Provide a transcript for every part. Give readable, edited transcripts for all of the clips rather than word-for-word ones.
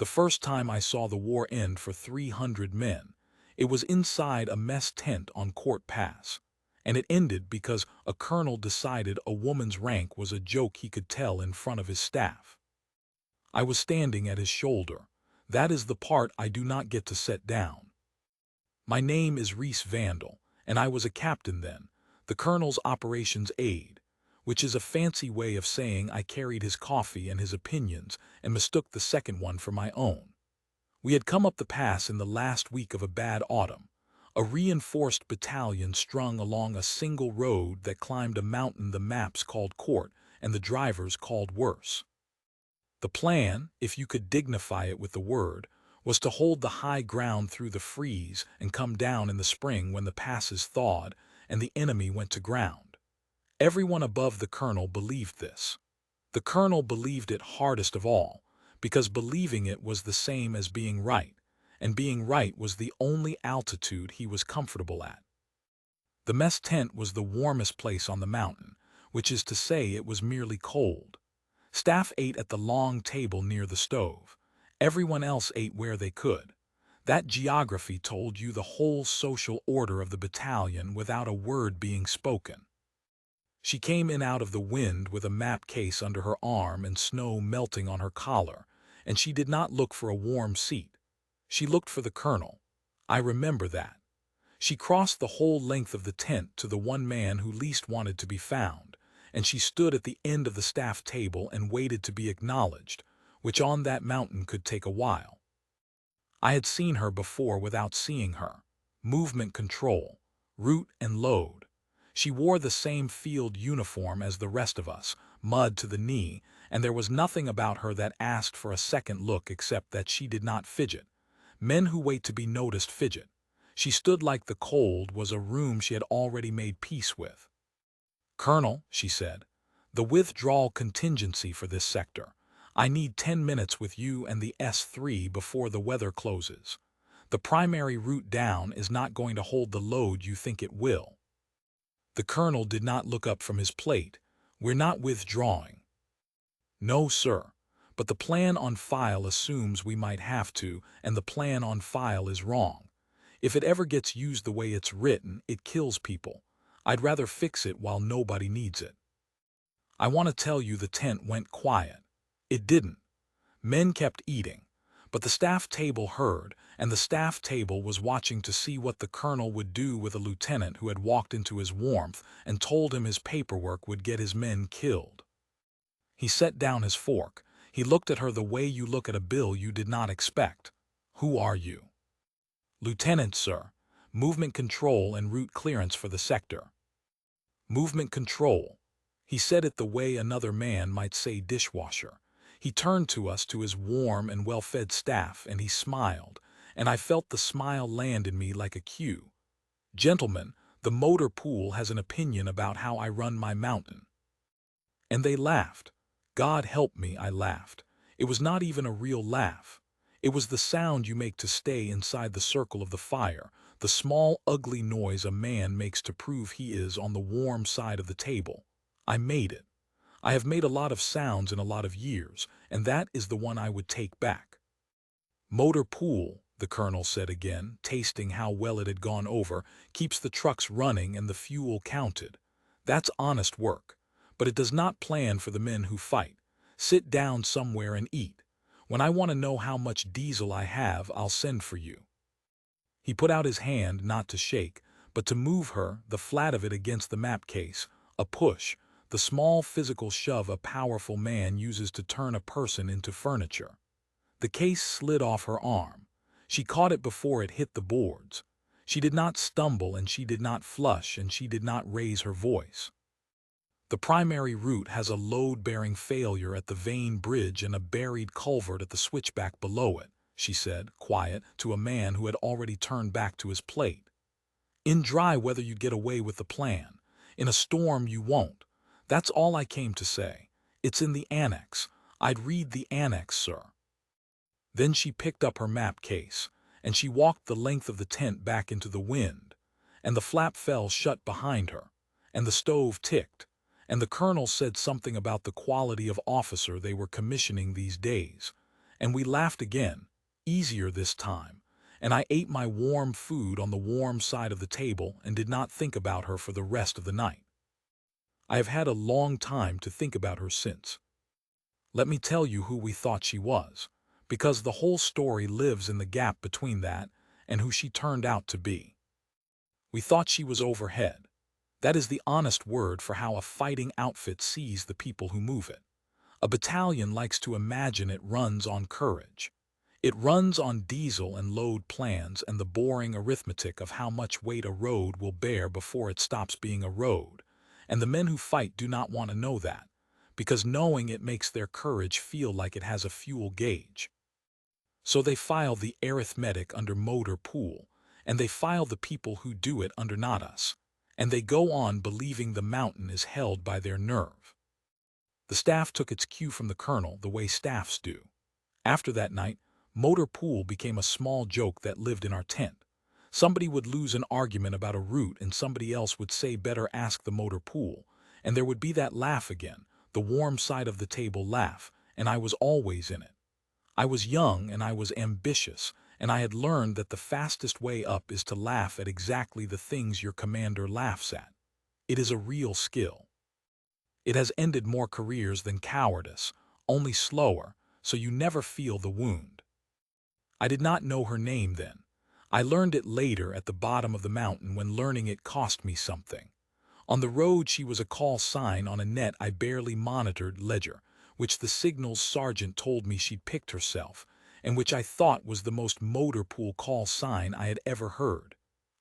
The first time I saw the war end for 300 men, it was inside a mess tent on Court Pass. And it ended because a colonel decided a woman's rank was a joke he could tell in front of his staff. I was standing at his shoulder. That is the part I do not get to set down. My name is Reese Vandal, and I was a captain then, the colonel's operations aide, which is a fancy way of saying I carried his coffee and his opinions and mistook the second one for my own. We had come up the pass in the last week of a bad autumn, a reinforced battalion strung along a single road that climbed a mountain the maps called Court and the drivers called Worse. The plan, if you could dignify it with the word, was to hold the high ground through the freeze and come down in the spring when the passes thawed and the enemy went to ground. Everyone above the colonel believed this. The colonel believed it hardest of all, because believing it was the same as being right, and being right was the only altitude he was comfortable at. The mess tent was the warmest place on the mountain, which is to say it was merely cold. Staff ate at the long table near the stove. Everyone else ate where they could. That geography told you the whole social order of the battalion without a word being spoken. She came in out of the wind with a map case under her arm and snow melting on her collar, and she did not look for a warm seat. She looked for the colonel. I remember that. She crossed the whole length of the tent to the one man who least wanted to be found, and she stood at the end of the staff table and waited to be acknowledged, which on that mountain could take a while. I had seen her before without seeing her. Movement control, route and load. She wore the same field uniform as the rest of us, mud to the knee, and there was nothing about her that asked for a second look except that she did not fidget. Men who wait to be noticed fidget. She stood like the cold was a room she had already made peace with. "Colonel," she said, "the withdrawal contingency for this sector. I need 10 minutes with you and the S3 before the weather closes. The primary route down is not going to hold the load you think it will." The colonel did not look up from his plate. "We're not withdrawing." "No, sir. But the plan on file assumes we might have to, and the plan on file is wrong. If it ever gets used the way it's written, it kills people. I'd rather fix it while nobody needs it." I want to tell you the tent went quiet. It didn't. Men kept eating. But the staff table heard, and the staff table was watching to see what the colonel would do with a lieutenant who had walked into his warmth and told him his paperwork would get his men killed. He set down his fork. He looked at her the way you look at a bill you did not expect. "Who are you?" "Lieutenant, sir. Movement control and route clearance for the sector." "Movement control." He said it the way another man might say dishwasher. He turned to us, to his warm and well-fed staff, and he smiled, and I felt the smile land in me like a cue. "Gentlemen, the motor pool has an opinion about how I run my mountain." And they laughed. God help me, I laughed. It was not even a real laugh. It was the sound you make to stay inside the circle of the fire, the small, ugly noise a man makes to prove he is on the warm side of the table. I made it. I have made a lot of sounds in a lot of years, and that is the one I would take back. "Motor pool," the colonel said again, tasting how well it had gone over, "keeps the trucks running and the fuel counted. That's honest work. But it does not plan for the men who fight. Sit down somewhere and eat. When I want to know how much diesel I have, I'll send for you." He put out his hand not to shake, but to move her, the flat of it against the map case, a push, the small physical shove a powerful man uses to turn a person into furniture. The case slid off her arm. She caught it before it hit the boards. She did not stumble, and she did not flush, and she did not raise her voice. "The primary route has a load-bearing failure at the Vane Bridge and a buried culvert at the switchback below it," she said, quiet, to a man who had already turned back to his plate. "In dry weather you'd get away with the plan. In a storm you won't. That's all I came to say. It's in the annex. I'd read the annex, sir." Then she picked up her map case, and she walked the length of the tent back into the wind, and the flap fell shut behind her, and the stove ticked, and the colonel said something about the quality of officer they were commissioning these days, And we laughed again, easier this time, and I ate my warm food on the warm side of the table and did not think about her for the rest of the night. I have had a long time to think about her since. Let me tell you who we thought she was, because the whole story lives in the gap between that and who she turned out to be. We thought she was overhead. That is the honest word for how a fighting outfit sees the people who move it. A battalion likes to imagine it runs on courage. It runs on diesel and load plans and the boring arithmetic of how much weight a road will bear before it stops being a road. And the men who fight do not want to know that, because knowing it makes their courage feel like it has a fuel gauge. So they file the arithmetic under motor pool, and they file the people who do it under not us. And they go on believing the mountain is held by their nerve. The staff took its cue from the colonel the way staffs do. After that night, motor pool became a small joke that lived in our tent. Somebody would lose an argument about a route and somebody else would say better ask the motor pool, and there would be that laugh again, the warm side of the table laugh, and I was always in it. I was young and I was ambitious, and I had learned that the fastest way up is to laugh at exactly the things your commander laughs at. It is a real skill. It has ended more careers than cowardice, only slower, so you never feel the wound. I did not know her name then. I learned it later at the bottom of the mountain when learning it cost me something. On the road she was a call sign on a net I barely monitored ledger, which the signals sergeant told me she'd picked herself, and which I thought was the most motor pool call sign I had ever heard.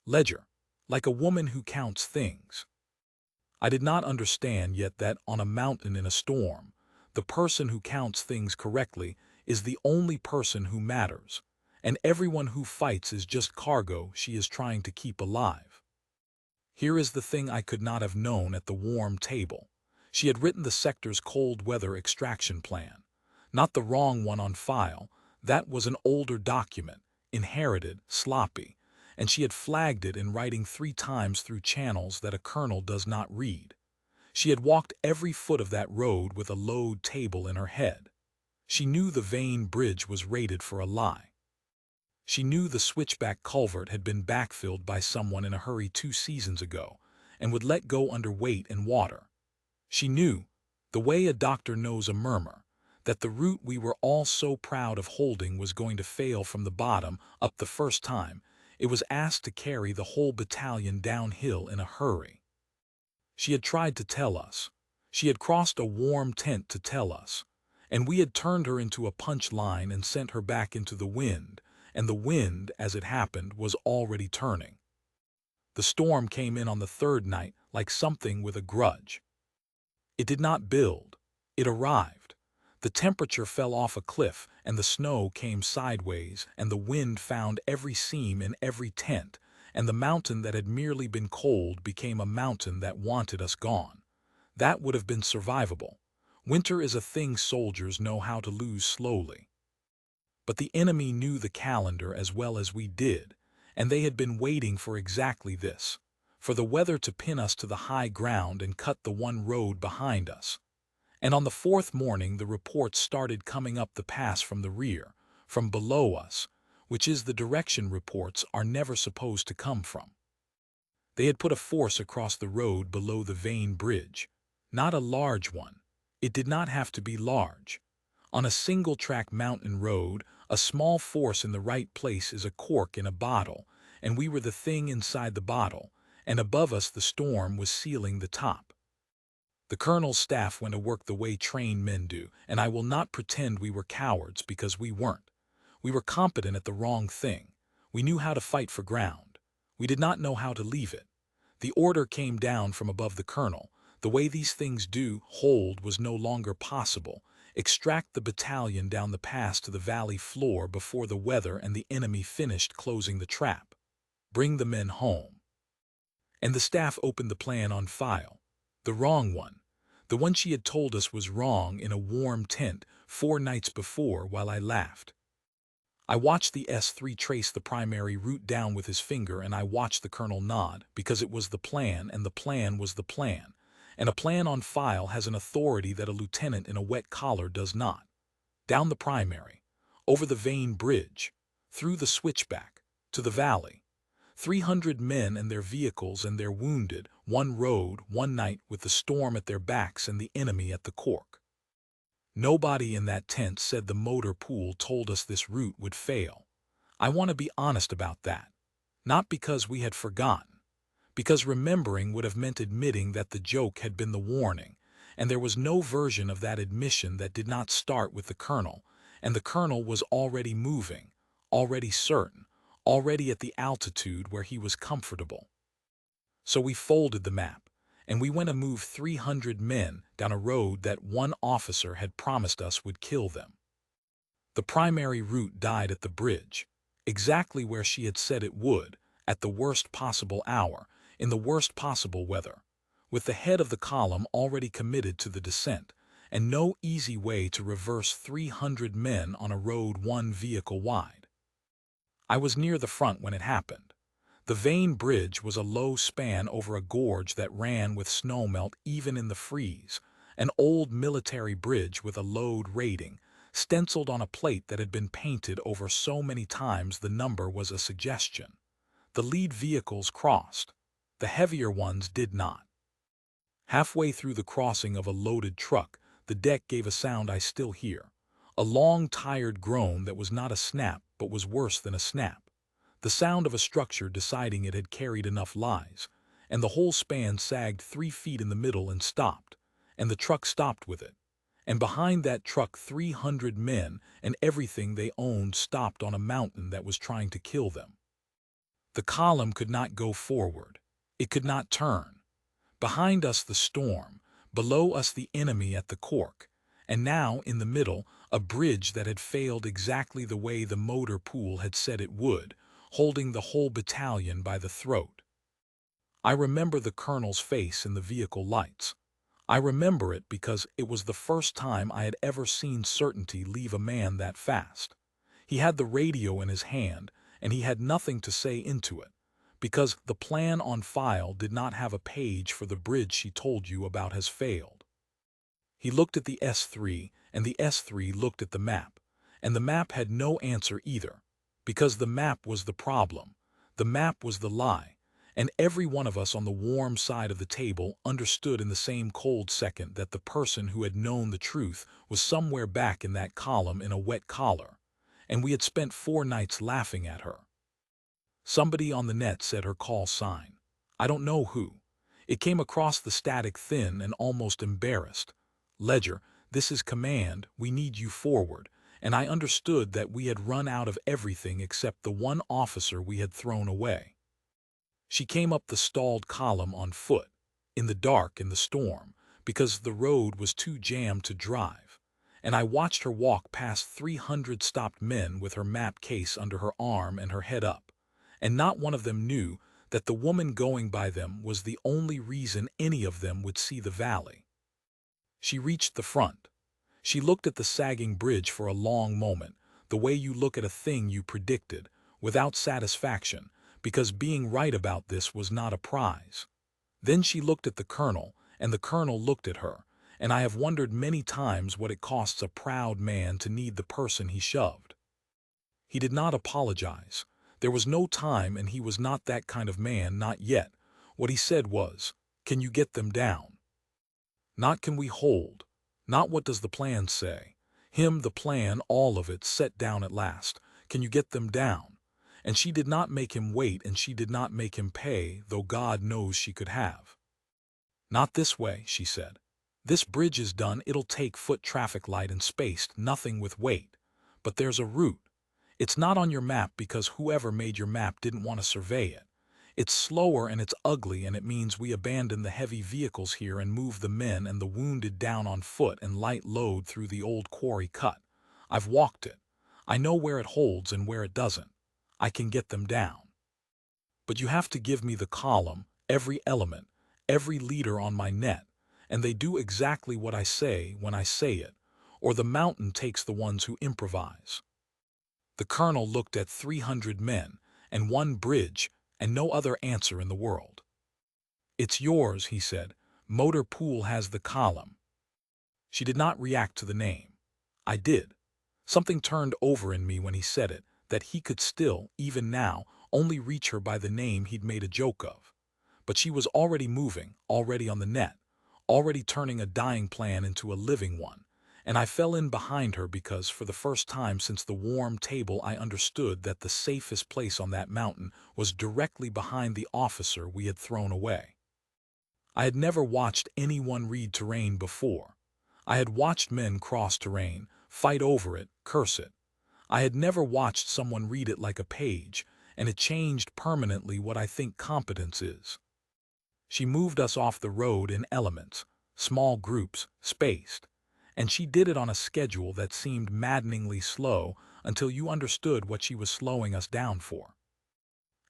Ledger, like a woman who counts things. I did not understand yet that on a mountain in a storm, the person who counts things correctly is the only person who matters, and everyone who fights is just cargo she is trying to keep alive. Here is the thing I could not have known at the warm table. She had written the sector's cold weather extraction plan. Not the wrong one on file, that was an older document, inherited, sloppy, and she had flagged it in writing 3 times through channels that a colonel does not read. She had walked every foot of that road with a load table in her head. She knew the Vane Bridge was rated for a lie. She knew the switchback culvert had been backfilled by someone in a hurry 2 seasons ago and would let go under weight and water. She knew, the way a doctor knows a murmur, that the route we were all so proud of holding was going to fail from the bottom up the first time it was asked to carry the whole battalion downhill in a hurry. She had tried to tell us. She had crossed a warm tent to tell us, and we had turned her into a punch line and sent her back into the wind, and the wind, as it happened, was already turning. The storm came in on the 3rd night like something with a grudge. It did not build. It arrived. The temperature fell off a cliff, and the snow came sideways, and the wind found every seam in every tent, and the mountain that had merely been cold became a mountain that wanted us gone. That would have been survivable. Winter is a thing soldiers know how to lose slowly. But the enemy knew the calendar as well as we did, and they had been waiting for exactly this, for the weather to pin us to the high ground and cut the one road behind us. And on the 4th morning the reports started coming up the pass from the rear, from below us, which is the direction reports are never supposed to come from. They had put a force across the road below the Vane Bridge. Not a large one. It did not have to be large. On a single-track mountain road, a small force in the right place is a cork in a bottle, and we were the thing inside the bottle, and above us the storm was sealing the top. The colonel's staff went to work the way trained men do, and I will not pretend we were cowards because we weren't. We were competent at the wrong thing. We knew how to fight for ground. We did not know how to leave it. The order came down from above the colonel. The way these things do, hold was no longer possible. Extract the battalion down the pass to the valley floor before the weather and the enemy finished closing the trap. Bring the men home. And the staff opened the plan on file. The wrong one. The one she had told us was wrong in a warm tent 4 nights before while I laughed. I watched the S3 trace the primary route down with his finger, and I watched the colonel nod because it was the plan and the plan was the plan. And a plan on file has an authority that a lieutenant in a wet collar does not. Down the primary. over the Vane Bridge, through the switchback, to the valley. 300 men and their vehicles and their wounded, one road, one night with the storm at their backs and the enemy at the cork. Nobody in that tent said the motor pool told us this route would fail. I want to be honest about that. Not because we had forgotten, because remembering would have meant admitting that the joke had been the warning, and there was no version of that admission that did not start with the colonel, and the colonel was already moving, already certain, already at the altitude where he was comfortable. So we folded the map, and we went to move 300 men down a road that one officer had promised us would kill them. The primary route died at the bridge, exactly where she had said it would, at the worst possible hour, in the worst possible weather, with the head of the column already committed to the descent, and no easy way to reverse 300 men on a road one vehicle wide. I was near the front when it happened. The Vane Bridge was a low span over a gorge that ran with snowmelt even in the freeze, an old military bridge with a load rating, stenciled on a plate that had been painted over so many times the number was a suggestion. The lead vehicles crossed. The heavier ones did not. Halfway through the crossing of a loaded truck, the deck gave a sound I still hear. A long, tired groan that was not a snap but was worse than a snap. The sound of a structure deciding it had carried enough lies, and the whole span sagged 3 feet in the middle and stopped, and the truck stopped with it. And behind that truck 300 men and everything they owned stopped on a mountain that was trying to kill them. The column could not go forward. It could not turn. Behind us the storm, below us the enemy at the cork, and now, in the middle, a bridge that had failed exactly the way the motor pool had said it would, holding the whole battalion by the throat. I remember the colonel's face in the vehicle lights. I remember it because it was the first time I had ever seen certainty leave a man that fast. He had the radio in his hand, and he had nothing to say into it, because the plan on file did not have a page for the bridge she told you about has failed. He looked at the S3, and the S3 looked at the map, and the map had no answer either, because the map was the problem, the map was the lie, and every one of us on the warm side of the table understood in the same cold second that the person who had known the truth was somewhere back in that column in a wet collar, and we had spent 4 nights laughing at her. Somebody on the net said her call sign. I don't know who. It came across the static thin and almost embarrassed. Ledger, this is command, we need you forward, and I understood that we had run out of everything except the one officer we had thrown away. She came up the stalled column on foot, in the dark in the storm, because the road was too jammed to drive, and I watched her walk past 300 stopped men with her map case under her arm and her head up, and not one of them knew that the woman going by them was the only reason any of them would see the valley. She reached the front. She looked at the sagging bridge for a long moment, the way you look at a thing you predicted, without satisfaction, because being right about this was not a prize. Then she looked at the colonel, and the colonel looked at her, and I have wondered many times what it costs a proud man to need the person he shoved. He did not apologize. There was no time, and he was not that kind of man, not yet. What he said was, "Can you get them down?" Not can we hold. Not what does the plan say. Him, the plan, all of it, set down at last. Can you get them down? And she did not make him wait, and she did not make him pay, though God knows she could have. Not this way, she said. This bridge is done, it'll take foot traffic light and spaced, nothing with weight. But there's a route. It's not on your map because whoever made your map didn't want to survey it. It's slower and it's ugly, and it means we abandon the heavy vehicles here and move the men and the wounded down on foot and light load through the old quarry cut. I've walked it. I know where it holds and where it doesn't. I can get them down. But you have to give me the column, every element, every leader on my net, and they do exactly what I say when I say it, or the mountain takes the ones who improvise. The colonel looked at 300 men, and one bridge, and no other answer in the world. "It's yours," he said. "Motor pool has the column." She did not react to the name. I did. Something turned over in me when he said it, that he could still, even now, only reach her by the name he'd made a joke of. But she was already moving, already on the net, already turning a dying plan into a living one, and I fell in behind her because for the first time since the warm table I understood that the safest place on that mountain was directly behind the officer we had thrown away. I had never watched anyone read terrain before. I had watched men cross terrain, fight over it, curse it. I had never watched someone read it like a page, and it changed permanently what I think competence is. She moved us off the road in elements, small groups, spaced, and she did it on a schedule that seemed maddeningly slow until you understood what she was slowing us down for.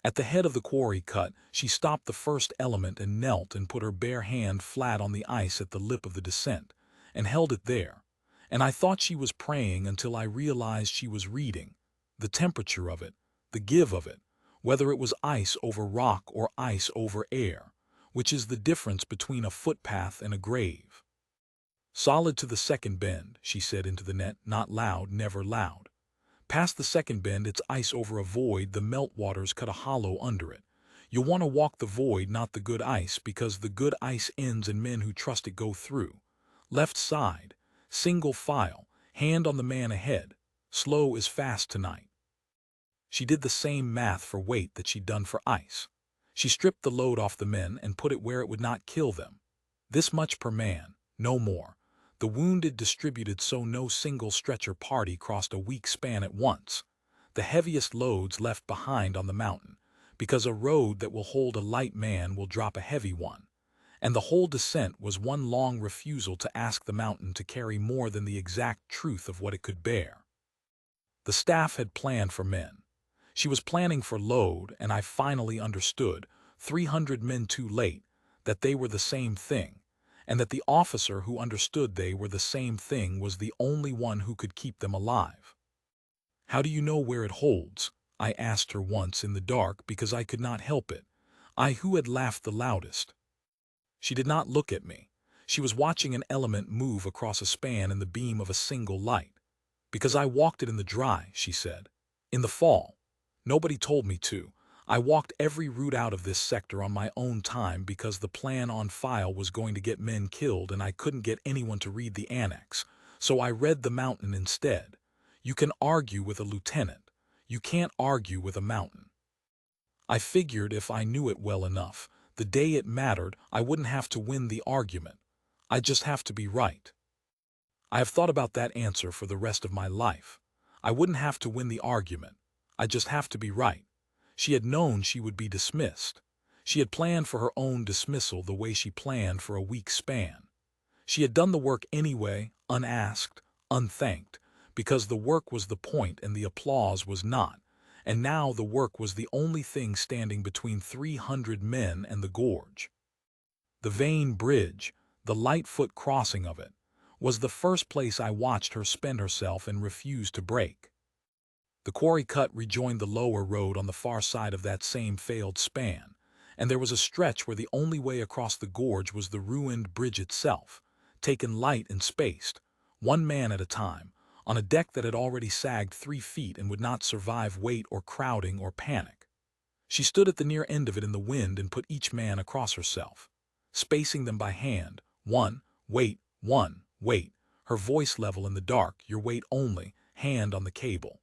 At the head of the quarry cut, she stopped the first element and knelt and put her bare hand flat on the ice at the lip of the descent, and held it there. And I thought she was praying until I realized she was reading, the temperature of it, the give of it, whether it was ice over rock or ice over air, which is the difference between a footpath and a grave. Solid to the second bend, she said into the net, not loud, never loud. Past the second bend, it's ice over a void, the meltwaters cut a hollow under it. You'll want to walk the void, not the good ice, because the good ice ends and men who trust it go through. Left side, single file, hand on the man ahead. Slow is fast tonight. She did the same math for weight that she'd done for ice. She stripped the load off the men and put it where it would not kill them. This much per man, no more. The wounded distributed so no single stretcher party crossed a week span at once. The heaviest loads left behind on the mountain, because a road that will hold a light man will drop a heavy one. And the whole descent was one long refusal to ask the mountain to carry more than the exact truth of what it could bear. The staff had planned for men. She was planning for load, and I finally understood, 300 men too late, that they were the same thing, and that the officer who understood they were the same thing was the only one who could keep them alive. "How do you know where it holds?" I asked her once in the dark because I could not help it, I who had laughed the loudest. She did not look at me. She was watching an element move across a span in the beam of a single light. "Because I walked it in the dry," she said. "In the fall. Nobody told me to. I walked every route out of this sector on my own time because the plan on file was going to get men killed and I couldn't get anyone to read the annex. So I read the mountain instead. You can argue with a lieutenant. You can't argue with a mountain. I figured if I knew it well enough, the day it mattered, I wouldn't have to win the argument. I'd just have to be right. I have thought about that answer for the rest of my life. I wouldn't have to win the argument. I'd just have to be right. She had known she would be dismissed. She had planned for her own dismissal the way she planned for a week span. She had done the work anyway, unasked, unthanked, because the work was the point and the applause was not, and now the work was the only thing standing between 300 men and the gorge. The Vane Bridge, the Lightfoot crossing of it, was the first place I watched her spend herself and refuse to break. The quarry cut rejoined the lower road on the far side of that same failed span, and there was a stretch where the only way across the gorge was the ruined bridge itself, taken light and spaced, one man at a time, on a deck that had already sagged 3 feet and would not survive weight or crowding or panic. She stood at the near end of it in the wind and put each man across herself, spacing them by hand, one, weight, her voice level in the dark, your weight only, hand on the cable.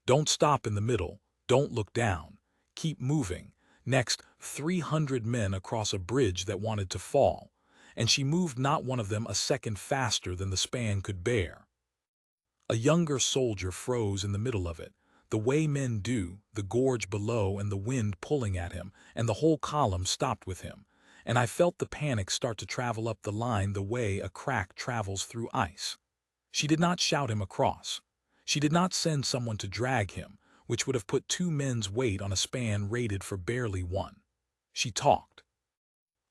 Don't stop in the middle, don't look down, keep moving. Next, 300 men across a bridge that wanted to fall, and she moved not one of them a second faster than the span could bear. A younger soldier froze in the middle of it, the way men do, the gorge below and the wind pulling at him, and the whole column stopped with him, and I felt the panic start to travel up the line the way a crack travels through ice. She did not shout him across. She did not send someone to drag him, which would have put 2 men's weight on a span rated for barely 1. She talked.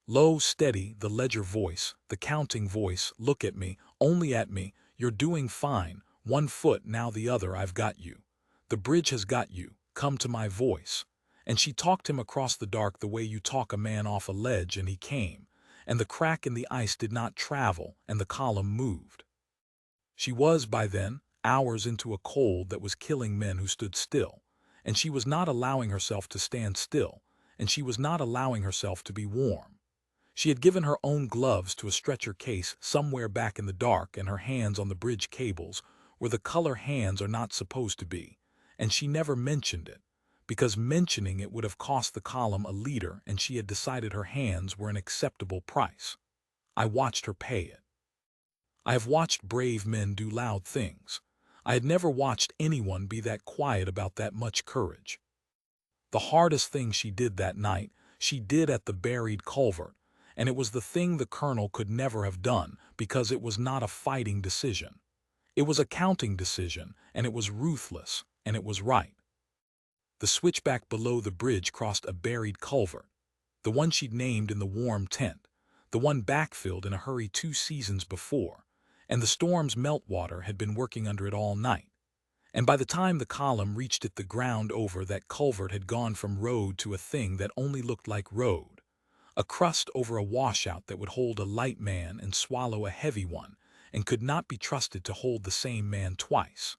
Low, steady, the ledger voice, the counting voice, look at me, only at me, you're doing fine, 1 foot now the other I've got you. The bridge has got you, come to my voice. And she talked him across the dark the way you talk a man off a ledge, and he came, and the crack in the ice did not travel and the column moved. She was, by then, hours into a cold that was killing men who stood still, and she was not allowing herself to stand still, and she was not allowing herself to be warm. She had given her own gloves to a stretcher case somewhere back in the dark and her hands on the bridge cables where the color hands are not supposed to be, and she never mentioned it, because mentioning it would have cost the column a leader and she had decided her hands were an acceptable price. I watched her pay it. I have watched brave men do loud things. I had never watched anyone be that quiet about that much courage. The hardest thing she did that night, she did at the buried culvert, and it was the thing the colonel could never have done because it was not a fighting decision. It was a counting decision, and it was ruthless, and it was right. The switchback below the bridge crossed a buried culvert, the one she'd named in the warm tent, the one backfilled in a hurry 2 seasons before, and the storm's meltwater had been working under it all night. And by the time the column reached it, the ground over that culvert had gone from road to a thing that only looked like road, a crust over a washout that would hold a light man and swallow a heavy one, and could not be trusted to hold the same man twice.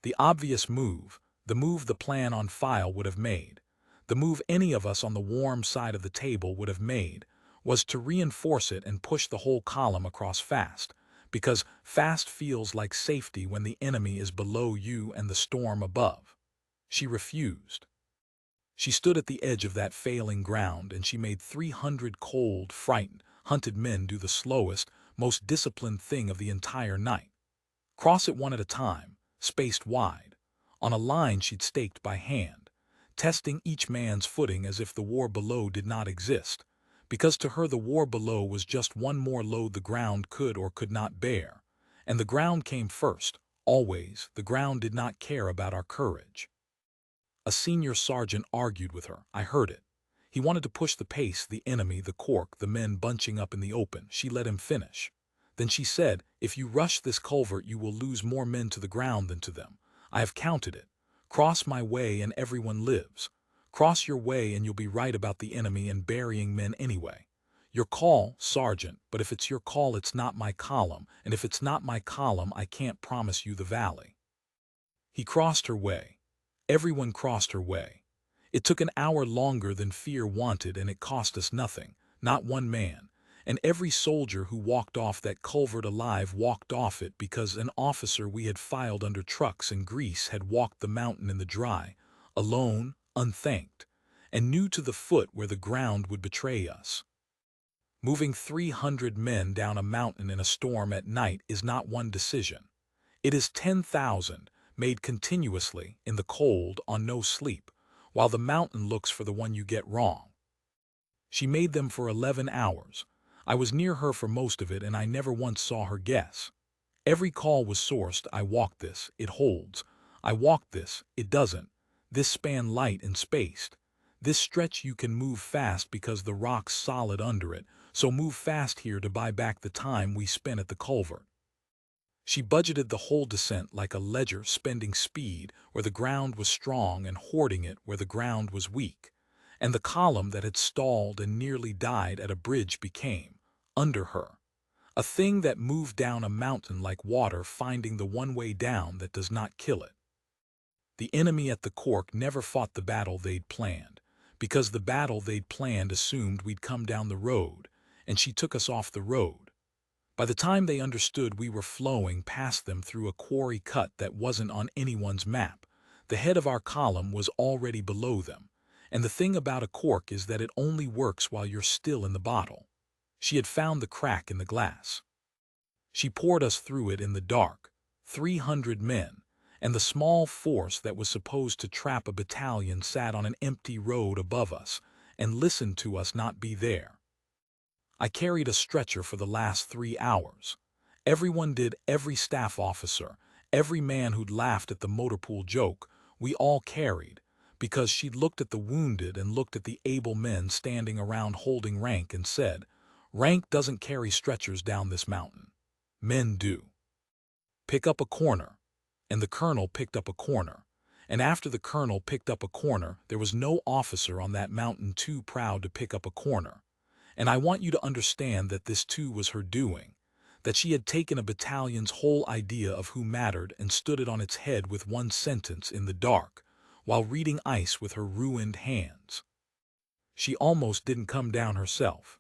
The obvious move, the move the plan on file would have made, the move any of us on the warm side of the table would have made, was to reinforce it and push the whole column across fast, because fast feels like safety when the enemy is below you and the storm above. She refused. She stood at the edge of that failing ground, and she made 300 cold, frightened, hunted men do the slowest, most disciplined thing of the entire night. Cross it one at a time, spaced wide, on a line she'd staked by hand, testing each man's footing as if the war below did not exist, because to her the war below was just one more load the ground could or could not bear, and the ground came first, always. The ground did not care about our courage. A senior sergeant argued with her. I heard it. He wanted to push the pace, the enemy, the cork, the men bunching up in the open. She let him finish. Then she said, if you rush this culvert you will lose more men to the ground than to them. I have counted it. Cross my way and everyone lives. Cross your way and you'll be right about the enemy and burying men anyway. Your call, Sergeant, but if it's your call it's not my column, and if it's not my column I can't promise you the valley. He crossed her way. Everyone crossed her way. It took an hour longer than fear wanted, and it cost us nothing, not one man. And every soldier who walked off that culvert alive walked off it because an officer we had filed under trucks and grease had walked the mountain in the dry, alone, unthanked, and knew to the foot where the ground would betray us. Moving 300 men down a mountain in a storm at night is not one decision. It is 10,000, made continuously, in the cold, on no sleep, while the mountain looks for the one you get wrong. She made them for 11 hours. I was near her for most of it, and I never once saw her guess. Every call was sourced. I walked this, it holds. I walked this, it doesn't. This span light and spaced. This stretch you can move fast because the rock's solid under it, so move fast here to buy back the time we spent at the culvert. She budgeted the whole descent like a ledger, spending speed where the ground was strong and hoarding it where the ground was weak. And the column that had stalled and nearly died at a bridge became, under her, a thing that moved down a mountain like water, finding the one way down that does not kill it. The enemy at the cork never fought the battle they'd planned, because the battle they'd planned assumed we'd come down the road, and she took us off the road. By the time they understood we were flowing past them through a quarry cut that wasn't on anyone's map, the head of our column was already below them. And the thing about a cork is that it only works while you're still in the bottle. She had found the crack in the glass. She poured us through it in the dark, 300 men, and the small force that was supposed to trap a battalion sat on an empty road above us and listened to us not be there. I carried a stretcher for the last 3 hours. Everyone did, every staff officer, every man who'd laughed at the motor pool joke, we all carried, because she'd looked at the wounded and looked at the able men standing around holding rank and said, rank doesn't carry stretchers down this mountain. Men do. Pick up a corner. And the colonel picked up a corner. And after the colonel picked up a corner, there was no officer on that mountain too proud to pick up a corner. And I want you to understand that this too was her doing, that she had taken a battalion's whole idea of who mattered and stood it on its head with one sentence in the dark, while reading ice with her ruined hands. She almost didn't come down herself.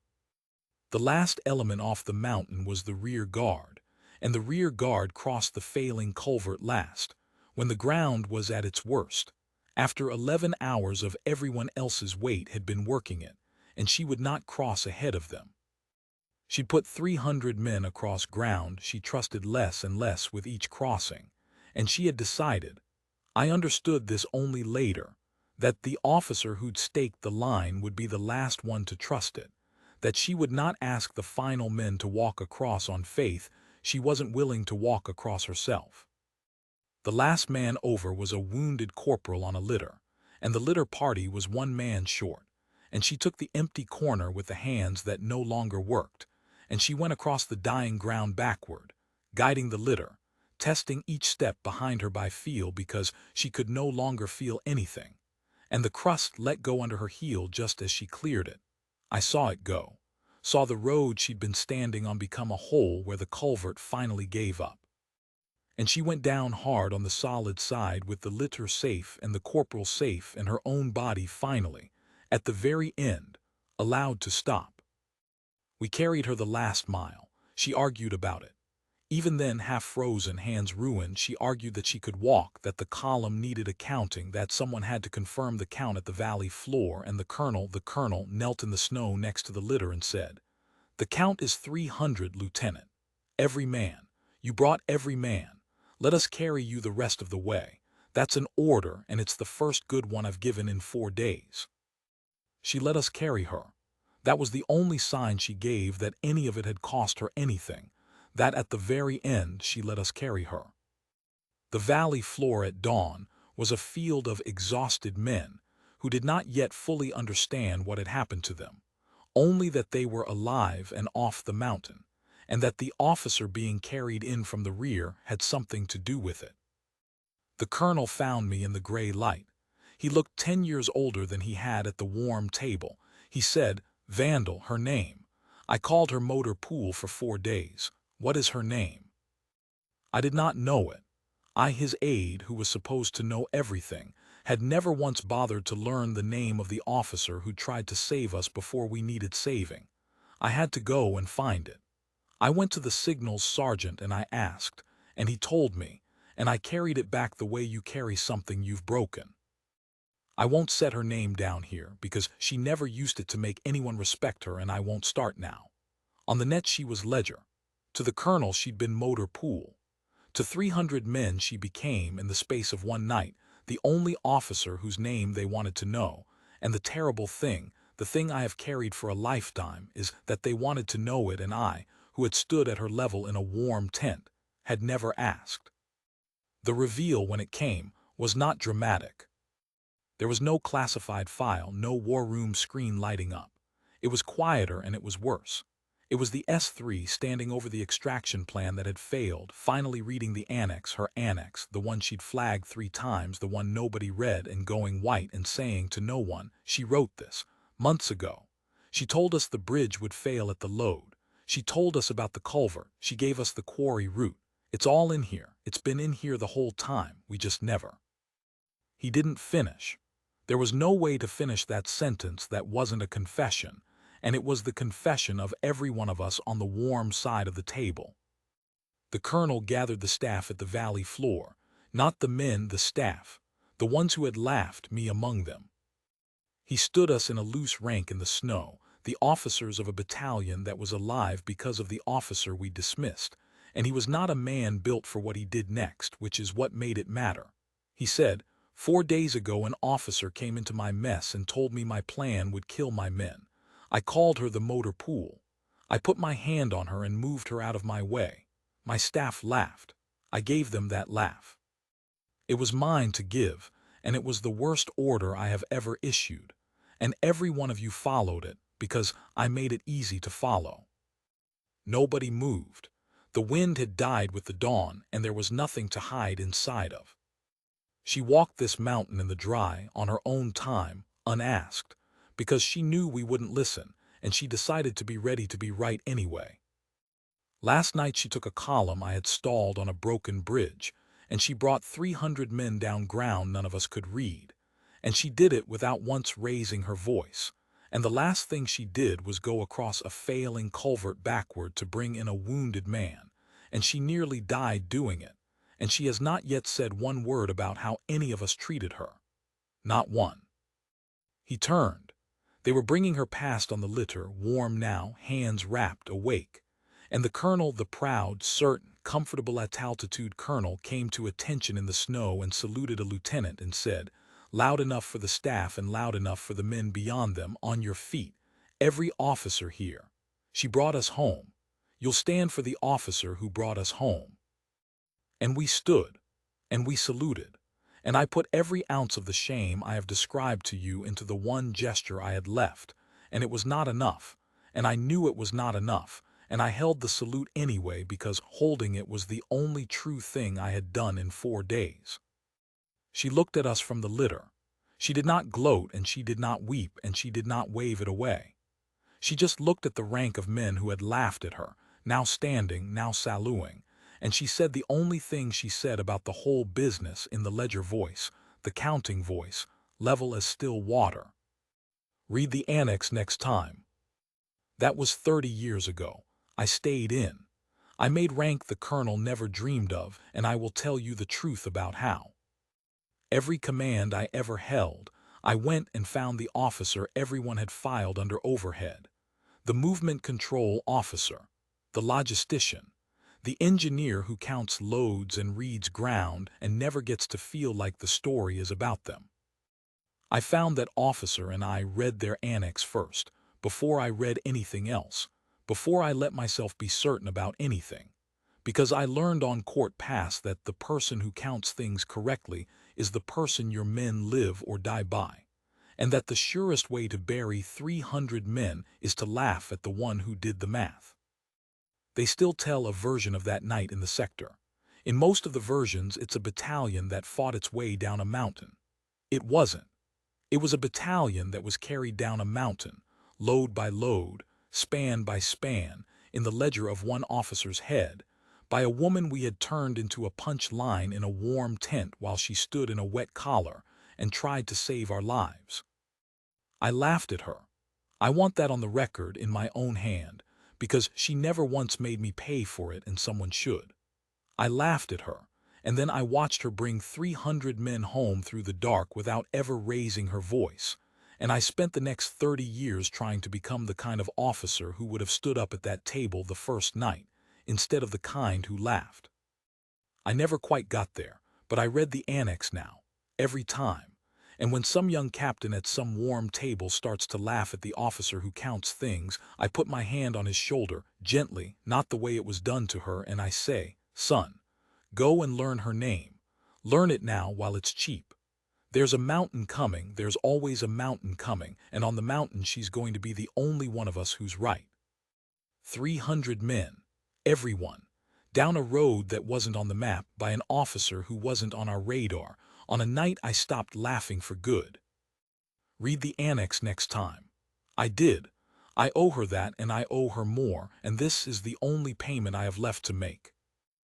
The last element off the mountain was the rear guard, and the rear guard crossed the failing culvert last, when the ground was at its worst, after 11 hours of everyone else's weight had been working it, and she would not cross ahead of them. She'd put 300 men across ground she trusted less and less with each crossing, and she had decided, I understood this only later, that the officer who'd staked the line would be the last one to trust it, that she would not ask the final men to walk across on faith she wasn't willing to walk across herself. The last man over was a wounded corporal on a litter, and the litter party was one man short, and she took the empty corner with the hands that no longer worked, and she went across the dying ground backward, guiding the litter, testing each step behind her by feel because she could no longer feel anything, and the crust let go under her heel just as she cleared it. I saw it go, saw the road she'd been standing on become a hole where the culvert finally gave up. And she went down hard on the solid side with the litter safe and the corporal safe and her own body finally, at the very end, allowed to stop. We carried her the last mile. She argued about it. Even then, half frozen, hands ruined, she argued that she could walk, that the column needed accounting, that someone had to confirm the count at the valley floor, and the colonel knelt in the snow next to the litter and said, "The count is 300, Lieutenant. Every man. You brought every man. Let us carry you the rest of the way. That's an order, and it's the first good one I've given in 4 days." She let us carry her. That was the only sign she gave that any of it had cost her anything, that at the very end she let us carry her. The valley floor at dawn was a field of exhausted men who did not yet fully understand what had happened to them, only that they were alive and off the mountain, and that the officer being carried in from the rear had something to do with it. The colonel found me in the gray light. He looked 10 years older than he had at the warm table. He said, "Vandal, her name. I called her Motor Pool for 4 days. What is her name?" I did not know it. I, his aide, who was supposed to know everything, had never once bothered to learn the name of the officer who tried to save us before we needed saving. I had to go and find it. I went to the signals sergeant and I asked, and he told me, and I carried it back the way you carry something you've broken. I won't set her name down here because she never used it to make anyone respect her, and I won't start now. On the net she was Ledger. To the colonel she'd been Motor Pool. To 300 men she became, in the space of one night, the only officer whose name they wanted to know, and the terrible thing, the thing I have carried for a lifetime, is that they wanted to know it, and I, who had stood at her level in a warm tent, had never asked. The reveal, when it came, was not dramatic. There was no classified file, no war room screen lighting up. It was quieter, and it was worse. It was the S3 standing over the extraction plan that had failed, finally reading the annex, her annex, the one she'd flagged 3 times, the one nobody read, and going white and saying to no one, "She wrote this months ago. She told us the bridge would fail at the load. She told us about the culvert. She gave us the quarry route. It's all in here. It's been in here the whole time. We just never." He didn't finish. There was no way to finish that sentence that wasn't a confession, and it was the confession of every one of us on the warm side of the table. The colonel gathered the staff at the valley floor, not the men, the staff, the ones who had laughed, me among them. He stood us in a loose rank in the snow, the officers of a battalion that was alive because of the officer we dismissed, and he was not a man built for what he did next, which is what made it matter. He said, 4 days ago an officer came into my mess and told me my plan would kill my men. I called her the Motor Pool. I put my hand on her and moved her out of my way. My staff laughed. I gave them that laugh. It was mine to give, and it was the worst order I have ever issued, and every one of you followed it because I made it easy to follow. Nobody moved. The wind had died with the dawn, and there was nothing to hide inside of. She walked this mountain in the dry, on her own time, unasked, because she knew we wouldn't listen, and she decided to be ready to be right anyway. Last night she took a column I had stalled on a broken bridge, and she brought 300 men down ground none of us could read. And she did it without once raising her voice. And the last thing she did was go across a failing culvert backward to bring in a wounded man. And she nearly died doing it. And she has not yet said one word about how any of us treated her. Not one. He turned. They were bringing her past on the litter, warm now, hands wrapped, awake. And the colonel, the proud, certain, comfortable at altitude colonel, came to attention in the snow and saluted a lieutenant and said, "Loud enough for the staff and loud enough for the men beyond them, on your feet. Every officer here. She brought us home. You'll stand for the officer who brought us home." And we stood, and we saluted. And I put every ounce of the shame I have described to you into the one gesture I had left, and it was not enough, and I knew it was not enough, and I held the salute anyway because holding it was the only true thing I had done in 4 days. She looked at us from the litter. She did not gloat, and she did not weep, and she did not wave it away. She just looked at the rank of men who had laughed at her, now standing, now saluting, and she said the only thing she said about the whole business in the ledger voice, the counting voice, level as still water. Read the annex next time. That was 30 years ago. I stayed in. I made rank the colonel never dreamed of, and I will tell you the truth about how. Every command I ever held, I went and found the officer everyone had filed under overhead, the movement control officer, the logistician, the engineer who counts loads and reads ground and never gets to feel like the story is about them. I found that officer and I read their annex first, before I read anything else, before I let myself be certain about anything, because I learned on court pass that the person who counts things correctly is the person your men live or die by, and that the surest way to bury 300 men is to laugh at the one who did the math. They still tell a version of that night in the sector. In most of the versions, it's a battalion that fought its way down a mountain. It wasn't. It was a battalion that was carried down a mountain, load by load, span by span, in the ledger of one officer's head, by a woman we had turned into a punch line in a warm tent while she stood in a wet collar and tried to save our lives. I laughed at her. I want that on the record in my own hand, because she never once made me pay for it, and someone should. I laughed at her, and then I watched her bring 300 men home through the dark without ever raising her voice, and I spent the next 30 years trying to become the kind of officer who would have stood up at that table the first night, instead of the kind who laughed. I never quite got there, but I read the annex now, every time. And when some young captain at some warm table starts to laugh at the officer who counts things, I put my hand on his shoulder, gently, not the way it was done to her, and I say, "Son, go and learn her name. Learn it now while it's cheap. There's a mountain coming, there's always a mountain coming, and on the mountain she's going to be the only one of us who's right." 300 men, everyone, down a road that wasn't on the map by an officer who wasn't on our radar, on a night I stopped laughing for good. Read the annex next time. I did. I owe her that, and I owe her more, and this is the only payment I have left to make.